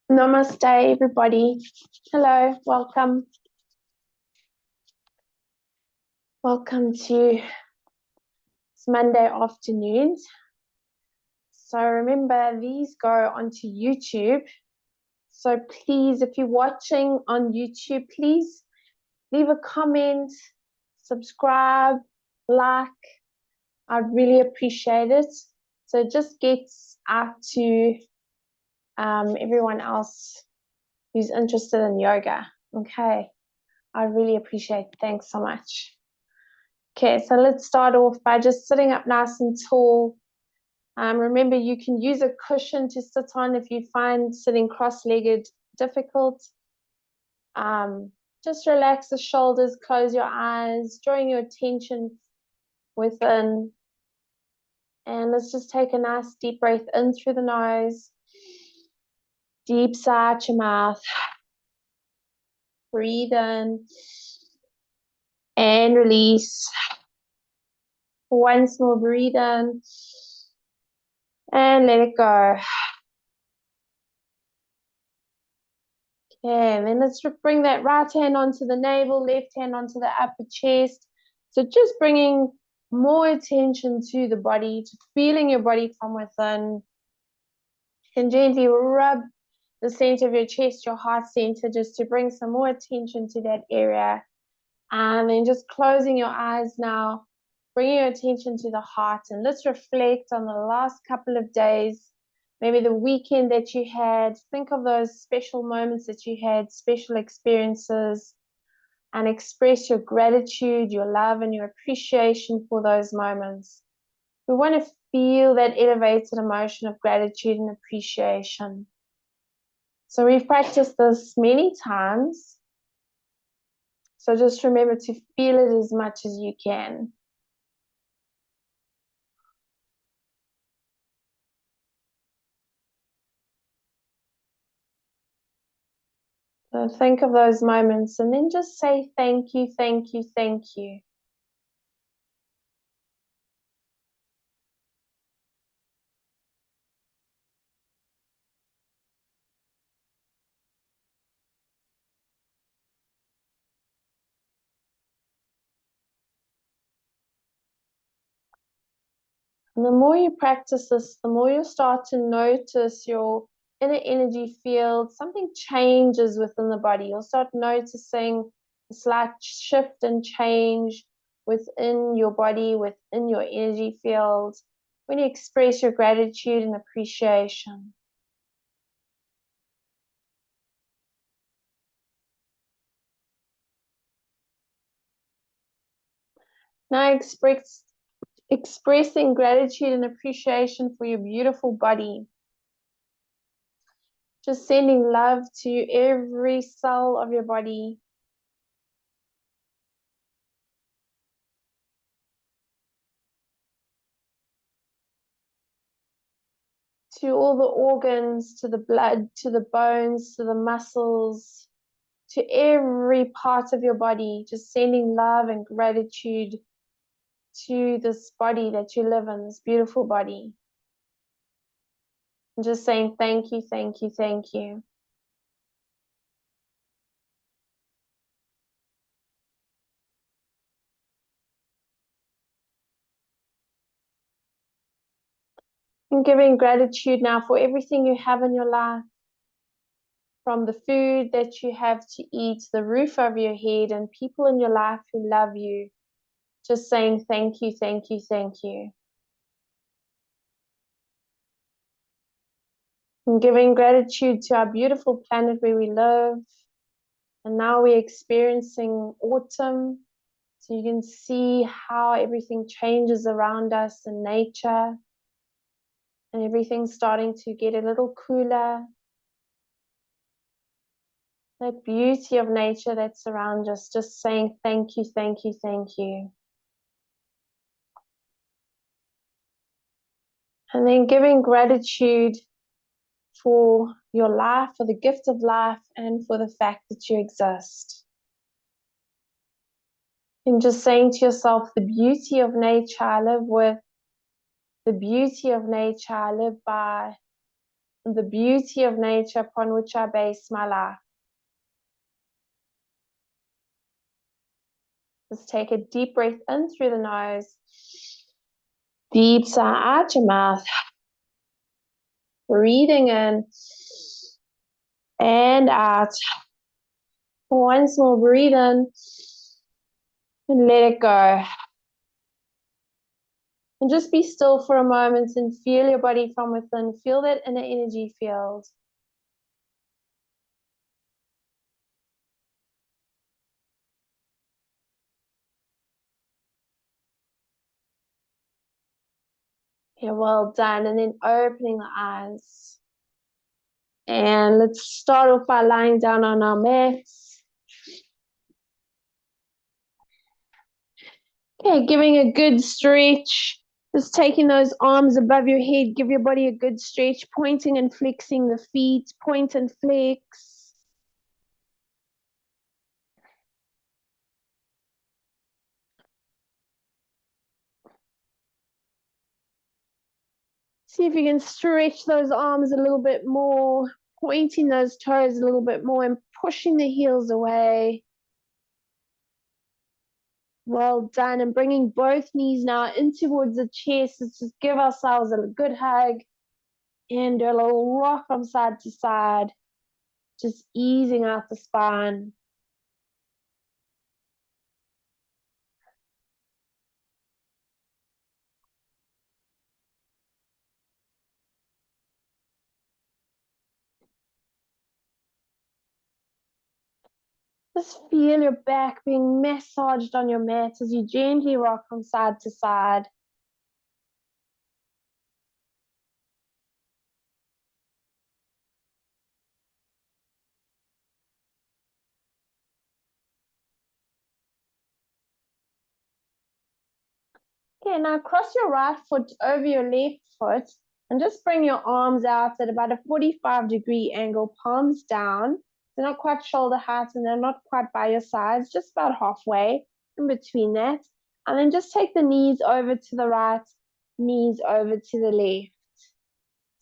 Namaste, everybody. Hello, welcome. Welcome to Monday afternoons. So remember, these go onto YouTube. So please, if you're watching on YouTube, please leave a comment, subscribe, like. I'd really appreciate it. So it just gets out to everyone else who's interested in yoga. Okay, I really appreciate it. Thanks so much. Okay, so let's start off by just sitting up nice and tall. Remember, you can use a cushion to sit on if you find sitting cross-legged difficult. Just relax the shoulders, close your eyes, drawing your attention within. And let's just take a nice deep breath in through the nose. Deep sigh out your mouth. Breathe in. And release. Once more, breathe in. And let it go. Okay, and then let's bring that right hand onto the navel, left hand onto the upper chest. So just bringing more attention to the body, to feeling your body from within. And gently rub the center of your chest, your heart center, just to bring some more attention to that area. And then just closing your eyes now, bringing your attention to the heart. And let's reflect on the last couple of days, maybe the weekend that you had. Think of those special moments that you had, special experiences, and express your gratitude, your love, and your appreciation for those moments. We want to feel that elevated emotion of gratitude and appreciation. So we've practiced this many times. So just remember to feel it as much as you can. So think of those moments and then just say thank you, thank you, thank you. And the more you practice this, the more you'll start to notice your inner energy field. Something changes within the body. You'll start noticing a slight shift and change within your body, within your energy field, when you express your gratitude and appreciation. Now expressing gratitude and appreciation for your beautiful body. Just sending love to every cell of your body. To all the organs, to the blood, to the bones, to the muscles, to every part of your body. Just sending love and gratitude to this body that you live in, this beautiful body. And just saying thank you, thank you, thank you. And giving gratitude now for everything you have in your life, from the food that you have to eat, the roof over your head, and people in your life who love you. Just saying thank you, thank you, thank you. And giving gratitude to our beautiful planet where we live. And now we're experiencing autumn. So you can see how everything changes around us in nature. And everything's starting to get a little cooler. That beauty of nature that's around us, just saying thank you, thank you, thank you. And then giving gratitude for your life, for the gift of life, and for the fact that you exist. And just saying to yourself, the beauty of nature I live with, the beauty of nature I live by, the beauty of nature upon which I base my life. Just take a deep breath in through the nose. Deep sigh out your mouth. Breathing in and out. Once more, breathe in and let it go. And just be still for a moment and feel your body from within. Feel that inner energy field. Yeah, well done. And then opening the eyes. And let's start off by lying down on our mats. Okay, giving a good stretch. Just taking those arms above your head. Give your body a good stretch. Pointing and flexing the feet. Point and flex. See if you can stretch those arms a little bit more. Pointing those toes a little bit more and pushing the heels away. Well done. And bringing both knees now in towards the chest. Let's just give ourselves a good hug and do a little rock from side to side. Just easing out the spine. Just feel your back being massaged on your mat as you gently rock from side to side. Okay, now cross your right foot over your left foot and just bring your arms out at about a 45-degree angle, palms down. They're not quite shoulder height and they're not quite by your sides, just about halfway in between that. And then just take the knees over to the right, knees over to the left.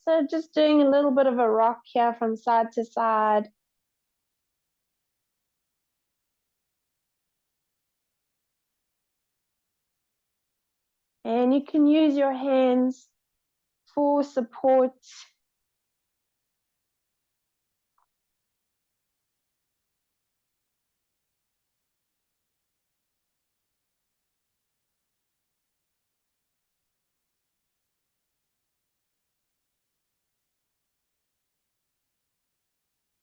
So just doing a little bit of a rock here from side to side. And you can use your hands for support.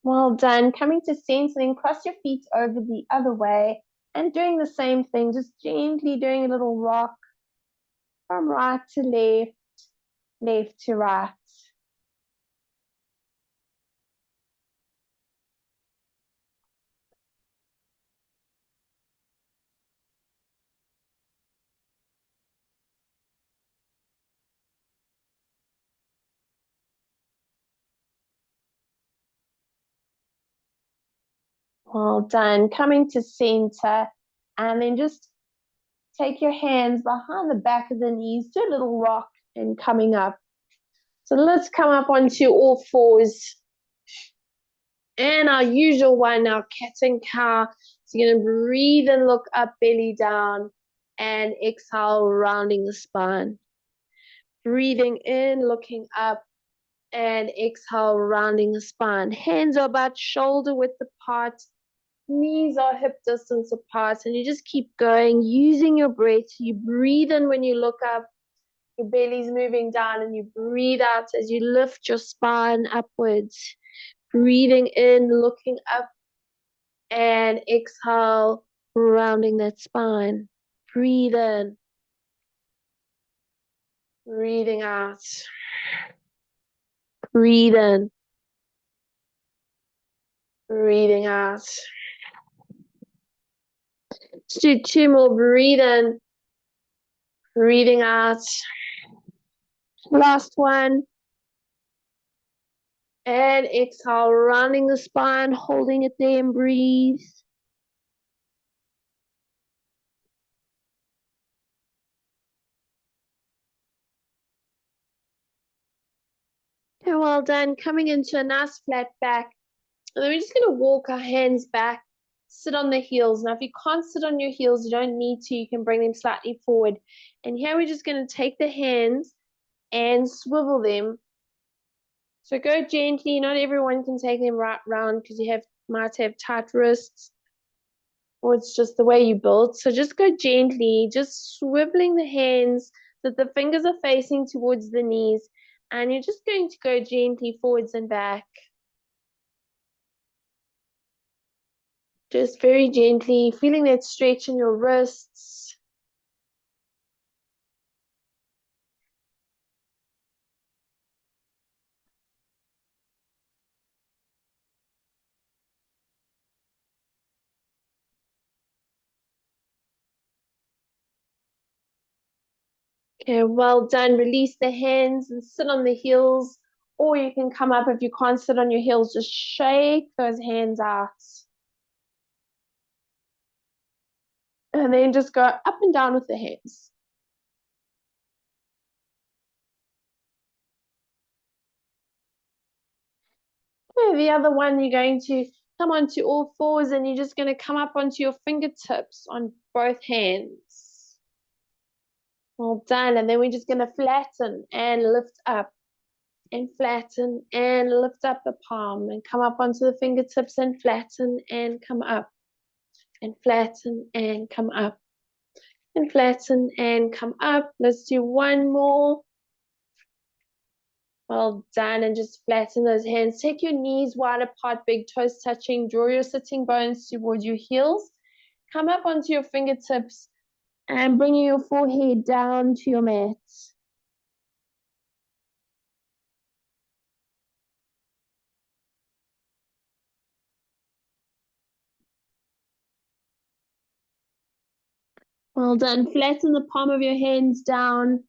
Well done. Coming to center, then cross your feet over the other way and doing the same thing, just gently doing a little rock from right to left, left to right. Well done. Coming to center and then just take your hands behind the back of the knees, do a little rock and coming up. So let's come up onto all fours. And our usual one, our cat and cow. So you're going to breathe and look up, belly down, and exhale, rounding the spine. Breathing in, looking up, and exhale, rounding the spine. Hands are about shoulder width apart. Knees are hip distance apart. And you just keep going, using your breath. You breathe in when you look up. Your belly's moving down, and you breathe out as you lift your spine upwards. Breathing in, looking up, and exhale, rounding that spine. Breathe in. Breathing out. Breathe in. Breathing out. Let's do two more. Breathe in. Breathing out. Last one. And exhale, rounding the spine, holding it there and breathe. Okay, And well done. Coming into a nice flat back. And then we're just going to walk our hands back, sit on the heels. Now, if you can't sit on your heels, you don't need to. You can bring them slightly forward. And here we're just going to take the hands and swivel them. So go gently. Not everyone can take them right round because you might have tight wrists, or it's just the way you built. So just go gently, just swiveling the hands so that the fingers are facing towards the knees. And you're just going to go gently forwards and back. Just very gently, feeling that stretch in your wrists. Okay, well done. Release the hands and sit on the heels. Or you can come up if you can't sit on your heels. Just shake those hands out. And then just go up and down with the hands. Okay, the other one, you're going to come onto all fours and you're just going to come up onto your fingertips on both hands. Well done. And then we're just going to flatten and lift up. And flatten and lift up the palm and come up onto the fingertips and flatten and come up and flatten and come up and flatten and come up. Let's do one more. Well done. And just flatten those hands. Take your knees wide apart, big toes touching. Draw your sitting bones towards your heels. Come up onto your fingertips and bring your forehead down to your mat. Well done. Flatten the palm of your hands down.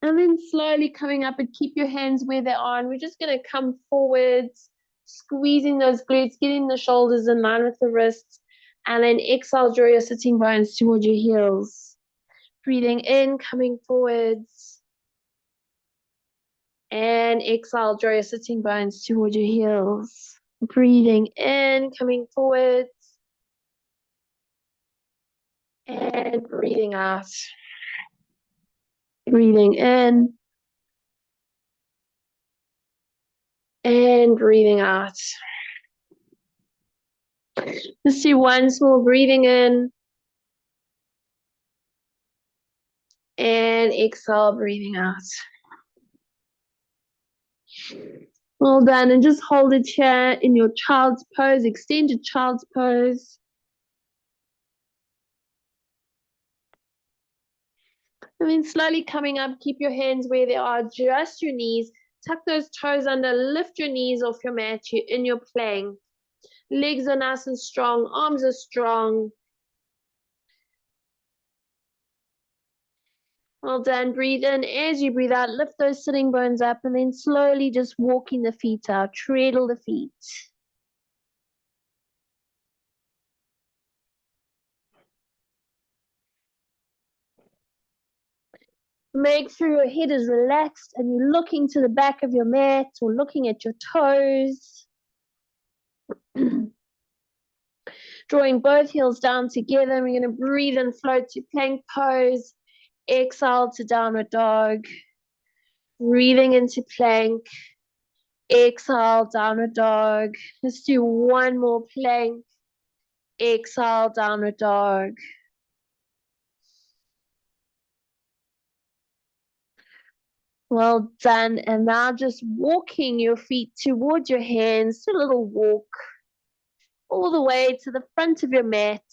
And then slowly coming up and keep your hands where they are. And we're just going to come forwards, squeezing those glutes, getting the shoulders in line with the wrists. And then exhale, draw your sitting bones towards your heels. Breathing in, coming forwards. And exhale, draw your sitting bones towards your heels. Breathing in, coming forwards. And breathing out. Breathing in. And breathing out. Let's do one small breathing in. And exhale, breathing out. Well done. And just hold it here in your child's pose, extended child's pose. And then slowly coming up, keep your hands where they are, just your knees. Tuck those toes under, lift your knees off your mat. You're in your plank. Legs are nice and strong, arms are strong. Well done. Breathe in. As you breathe out, lift those sitting bones up and then slowly just walking the feet out. Treadle the feet. Make sure your head is relaxed and you're looking to the back of your mat or looking at your toes. Drawing both heels down together. We're going to breathe and float to plank pose. Exhale to downward dog. Breathing into plank. Exhale, downward dog. Let's do one more plank. Exhale, downward dog. Well done. And now just walking your feet towards your hands. A little walk all the way to the front of your mat.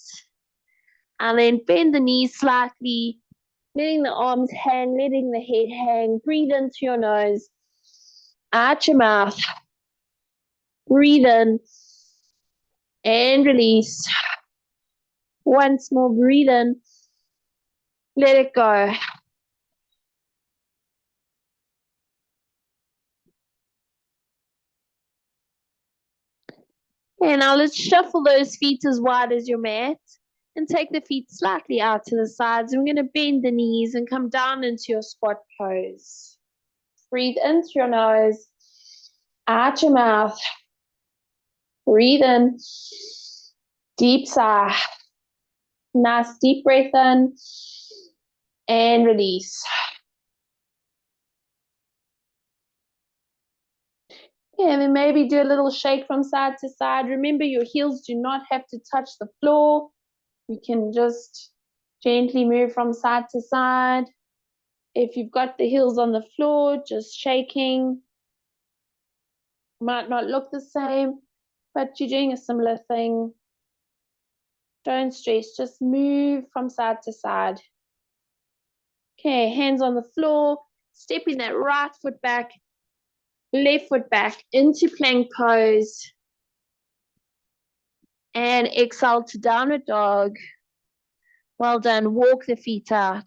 And then bend the knees slightly. Letting the arms hang, letting the head hang. Breathe into your nose. Out your mouth. Breathe in. And release. Once more, breathe in. Let it go. And now let's shuffle those feet as wide as your mat. And take the feet slightly out to the sides. And we're going to bend the knees and come down into your squat pose. Breathe in through your nose, out your mouth. Breathe in, deep sigh. Nice deep breath in and release. And then maybe do a little shake from side to side. Remember, your heels do not have to touch the floor. You can just gently move from side to side. If you've got the heels on the floor, just shaking. Might not look the same, but you're doing a similar thing. Don't stress, just move from side to side. Okay, hands on the floor, stepping that right foot back, left foot back into plank pose. And exhale to downward dog. Well done, walk the feet out.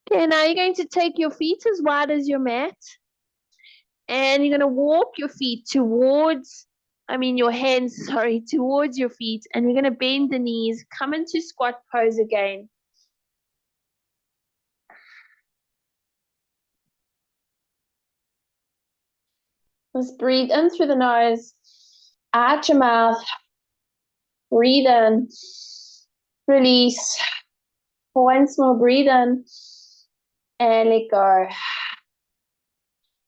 Okay, now you're going to take your feet as wide as your mat. And you're going to walk your feet towards, your hands, towards your feet. And you're going to bend the knees, come into squat pose again. Let's breathe in through the nose, out your mouth, breathe in, release. Once more, breathe in, and let go.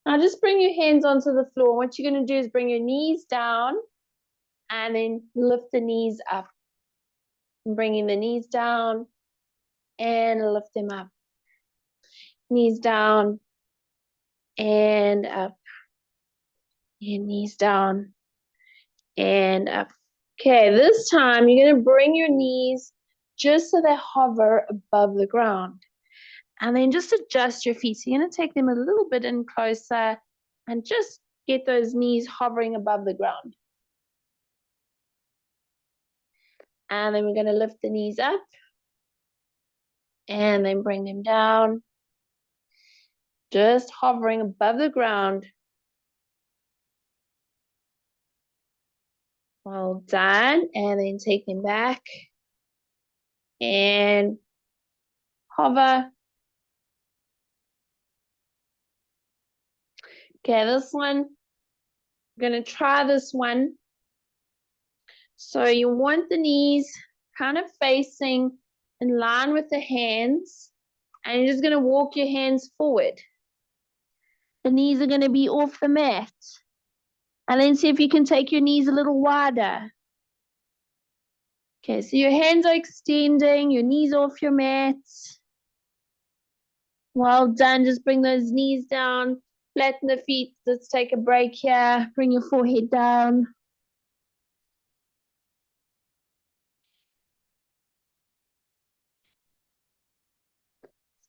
Now just bring your hands onto the floor. What you're going to do is bring your knees down and then lift the knees up. And bringing the knees down and lift them up. Knees down and up. And knees down and up. Okay, this time you're going to bring your knees just so they hover above the ground. And then just adjust your feet. So you're going to take them a little bit in closer and just get those knees hovering above the ground. And then we're going to lift the knees up and then bring them down. Just hovering above the ground. Well done. And then take them back and hover. Okay, this one, I'm going to try this one. So you want the knees kind of facing in line with the hands. And you're just going to walk your hands forward. The knees are going to be off the mat. And then see if you can take your knees a little wider. Okay, so your hands are extending, your knees off your mat. Well done. Just bring those knees down, flatten the feet. Let's take a break here. Bring your forehead down.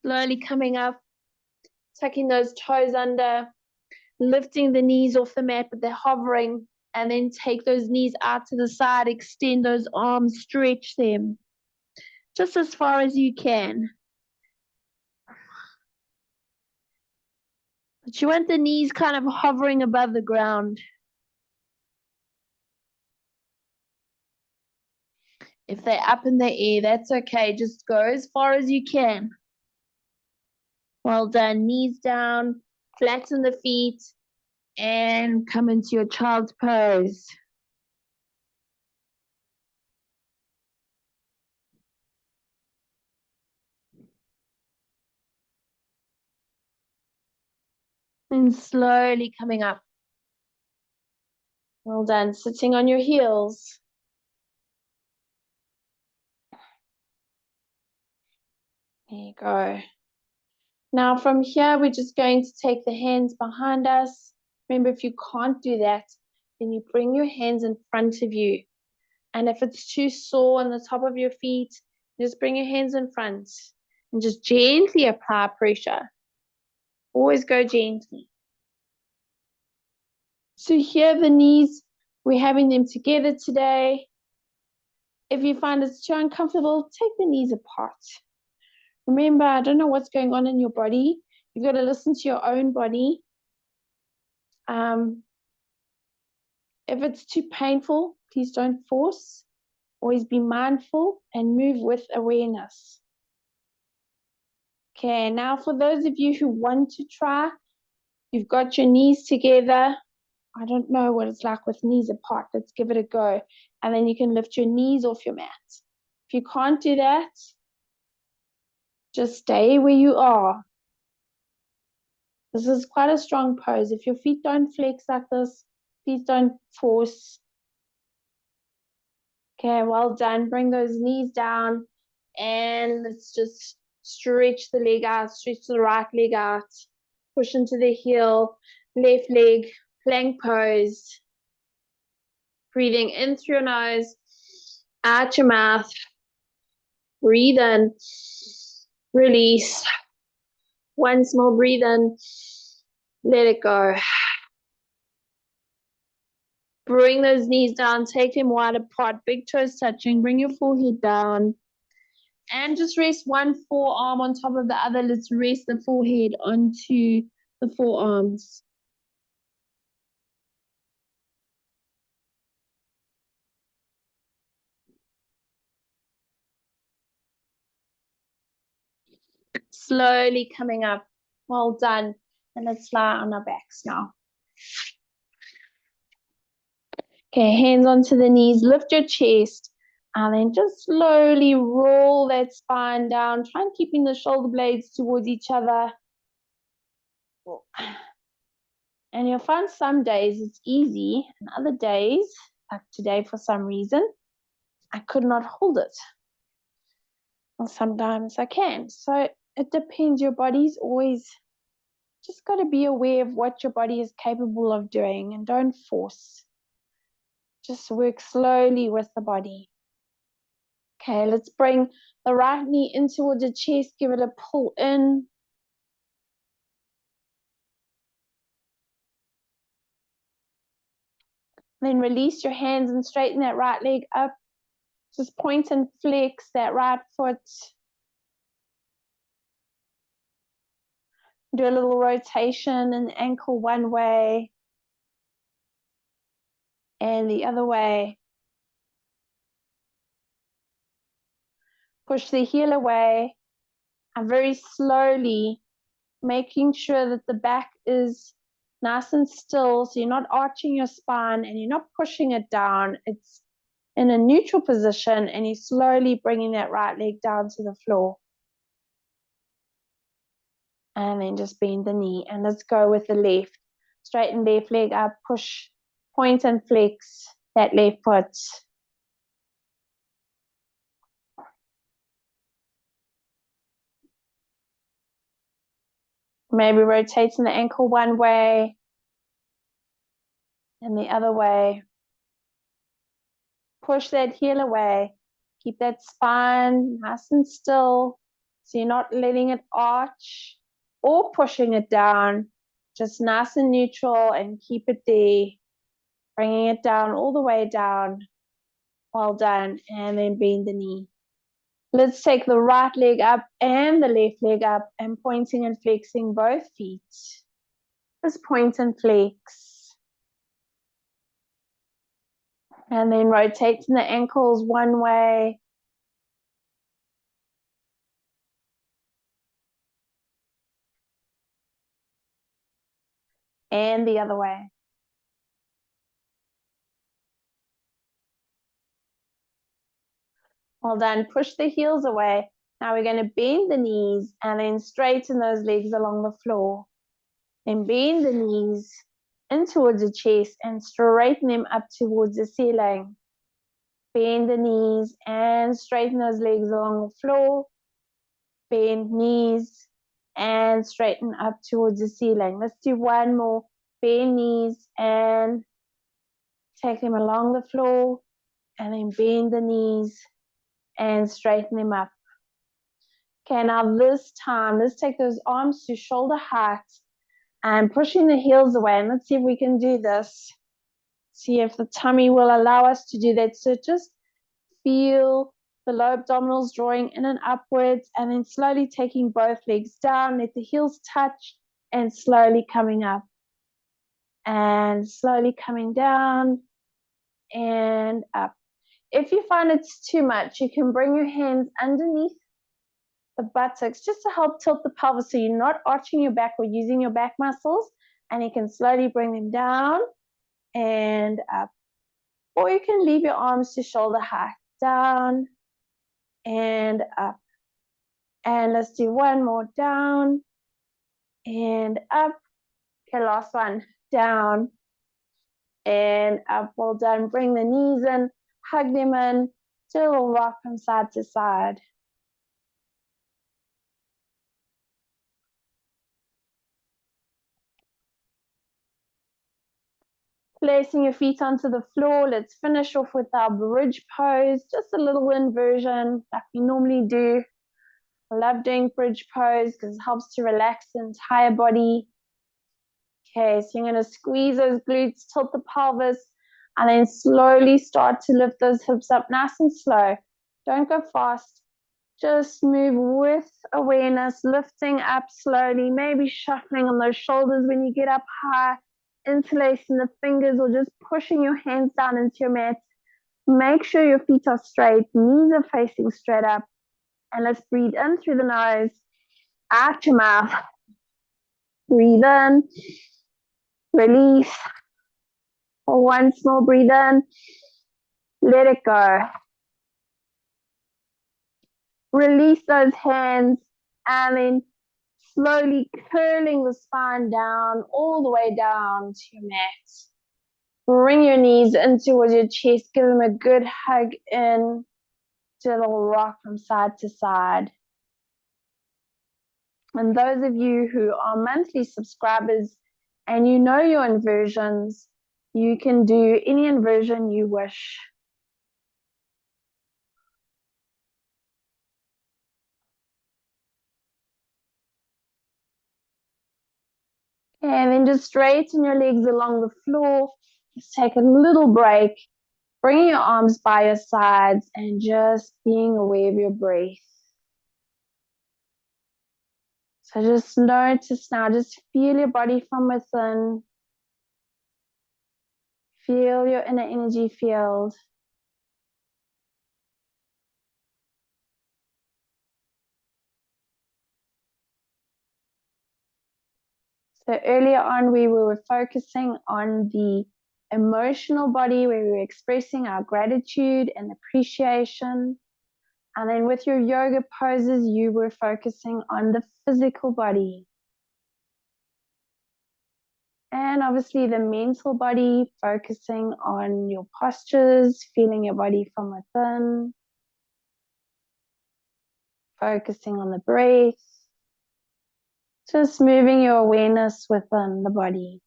Slowly coming up, tucking those toes under, lifting the knees off the mat, but they're hovering. And then take those knees out to the side, extend those arms, stretch them just as far as you can. But you want the knees kind of hovering above the ground. If they're up in the air, that's okay. Just go as far as you can. Well done. Knees down, flatten the feet, and come into your child's pose. And slowly coming up. Well done. Sitting on your heels. There you go. Now from here, we're just going to take the hands behind us. Remember, if you can't do that, then you bring your hands in front of you. And if it's too sore on the top of your feet, just bring your hands in front and just gently apply pressure. Always go gently. So here the knees, we're having them together today. If you find it's too uncomfortable, take the knees apart. Remember, I don't know what's going on in your body. You've got to listen to your own body. If it's too painful, please don't force. Always be mindful and move with awareness. Okay, now for those of you who want to try, you've got your knees together. I don't know what it's like with knees apart. Let's give it a go. And then you can lift your knees off your mat. If you can't do that, just stay where you are. This is quite a strong pose. If your feet don't flex like this, please don't force. Okay, well done. Bring those knees down and let's just stretch the leg out, stretch the right leg out, push into the heel, left leg, plank pose. Breathing in through your nose, out your mouth. Breathe in, release. Once more, breathe in, let it go. Bring those knees down, take them wide apart, big toes touching, bring your forehead down. And just rest one forearm on top of the other. Let's rest the forehead onto the forearms. Slowly coming up. Well done. And let's lie on our backs now. Okay, hands onto the knees, lift your chest, and then just slowly roll that spine down. Try and keeping the shoulder blades towards each other. And you'll find some days it's easy, and other days, like today for some reason, I could not hold it. And sometimes I can. So it depends. Your body's always just got to be aware of what your body is capable of doing and don't force. Just work slowly with the body. Okay, let's bring the right knee in towards the chest. Give it a pull in. Then release your hands and straighten that right leg up. Just point and flex that right foot. Do a little rotation and ankle one way and the other way. Push the heel away and very slowly making sure that the back is nice and still, so you're not arching your spine and you're not pushing it down. It's in a neutral position and you're slowly bringing that right leg down to the floor. And then just bend the knee. And let's go with the left. Straighten left leg up, push, point and flex that left foot. Maybe rotating the ankle one way and the other way. Push that heel away. Keep that spine nice and still, so you're not letting it arch or pushing it down. Just nice and neutral and keep it there. Bringing it down all the way down. Well done. And then bend the knee. Let's take the right leg up and the left leg up and pointing and flexing both feet. Just point and flex. And then rotating the ankles one way. And the other way. Well done. Push the heels away. Now we're going to bend the knees and then straighten those legs along the floor. Then bend the knees in towards the chest and straighten them up towards the ceiling. Bend the knees and straighten those legs along the floor. Bend knees and straighten up towards the ceiling. Let's do one more. Bend knees and take them along the floor and then bend the knees and straighten them up. Okay, now this time, let's take those arms to shoulder height and pushing the heels away. And let's see if we can do this. See if the tummy will allow us to do that. So just feel the low abdominals drawing in and upwards and then slowly taking both legs down. Let the heels touch and slowly coming up. And slowly coming down and up. If you find it's too much, you can bring your hands underneath the buttocks just to help tilt the pelvis so you're not arching your back or using your back muscles, and you can slowly bring them down and up. Or you can leave your arms to shoulder height, down and up. And let's do one more, down and up. Okay, last one, down and up. Well done. Bring the knees in, hug them in, do a little rock from side to side. Placing your feet onto the floor. Let's finish off with our bridge pose. Just a little inversion like we normally do. I love doing bridge pose because it helps to relax the entire body. Okay, so you're going to squeeze those glutes, tilt the pelvis, and then slowly start to lift those hips up nice and slow. Don't go fast. Just move with awareness, lifting up slowly, maybe shuffling on those shoulders when you get up high, interlacing the fingers or just pushing your hands down into your mat. Make sure your feet are straight, knees are facing straight up. And let's breathe in through the nose, out your mouth. Breathe in, release. Once more, breathe in, let it go. Release those hands and then slowly curling the spine down, all the way down to your mat. Bring your knees in towards your chest, give them a good hug in, do a little rock from side to side. And those of you who are monthly subscribers and you know your inversions, you can do any inversion you wish. And then just straighten your legs along the floor. Just take a little break. Bringing your arms by your sides and just being aware of your breath. So just notice now, just feel your body from within. Feel your inner energy field. So earlier on, we were focusing on the emotional body where we were expressing our gratitude and appreciation. And then with your yoga poses, you were focusing on the physical body. And obviously the mental body, focusing on your postures, feeling your body from within, focusing on the breath, just moving your awareness within the body.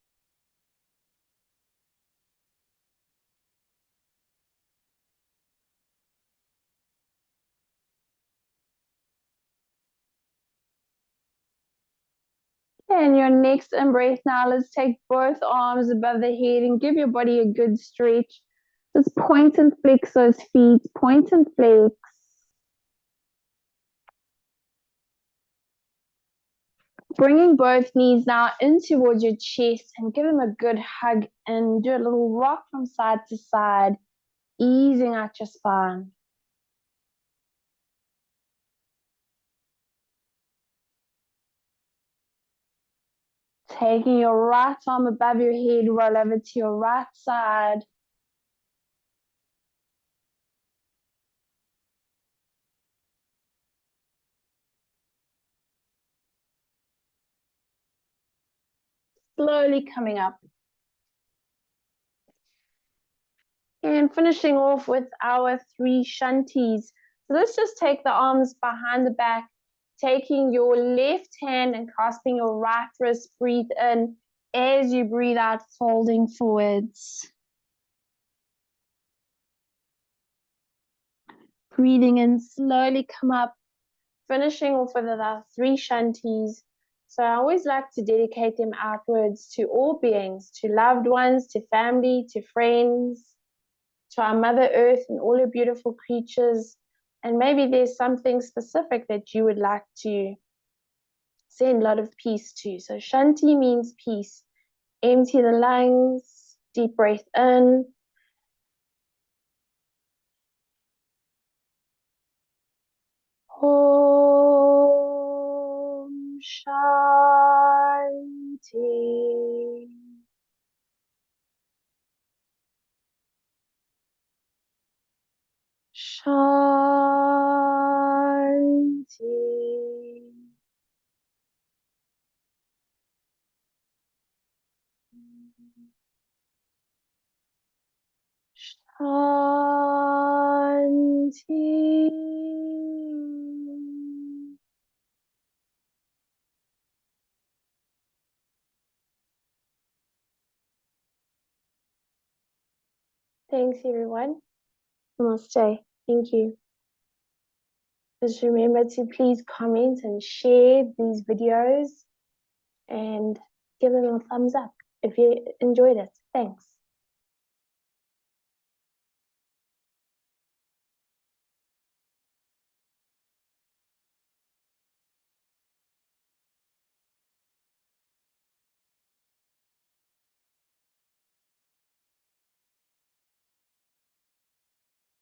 And your next in-breath now, let's take both arms above the head and give your body a good stretch. Just point and flex those feet, point and flex. Bringing both knees now in towards your chest and give them a good hug and do a little rock from side to side, easing out your spine. Taking your right arm above your head, roll over to your right side. Slowly coming up. And finishing off with our 3 shanties. So let's just take the arms behind the back, taking your left hand and clasping your right wrist. Breathe in as you breathe out, folding forwards. Breathing in, slowly come up, finishing off with our 3 shanties. So I always like to dedicate them outwards to all beings, to loved ones, to family, to friends, to our Mother Earth and all her beautiful creatures. And maybe there's something specific that you would like to send a lot of peace to. So Shanti means peace. Empty the lungs, deep breath in. Om Shanti. Shanti. Shanti. Thanks, everyone. Namaste. Thank you. Just remember to please comment and share these videos and give them a thumbs up if you enjoyed it. Thanks.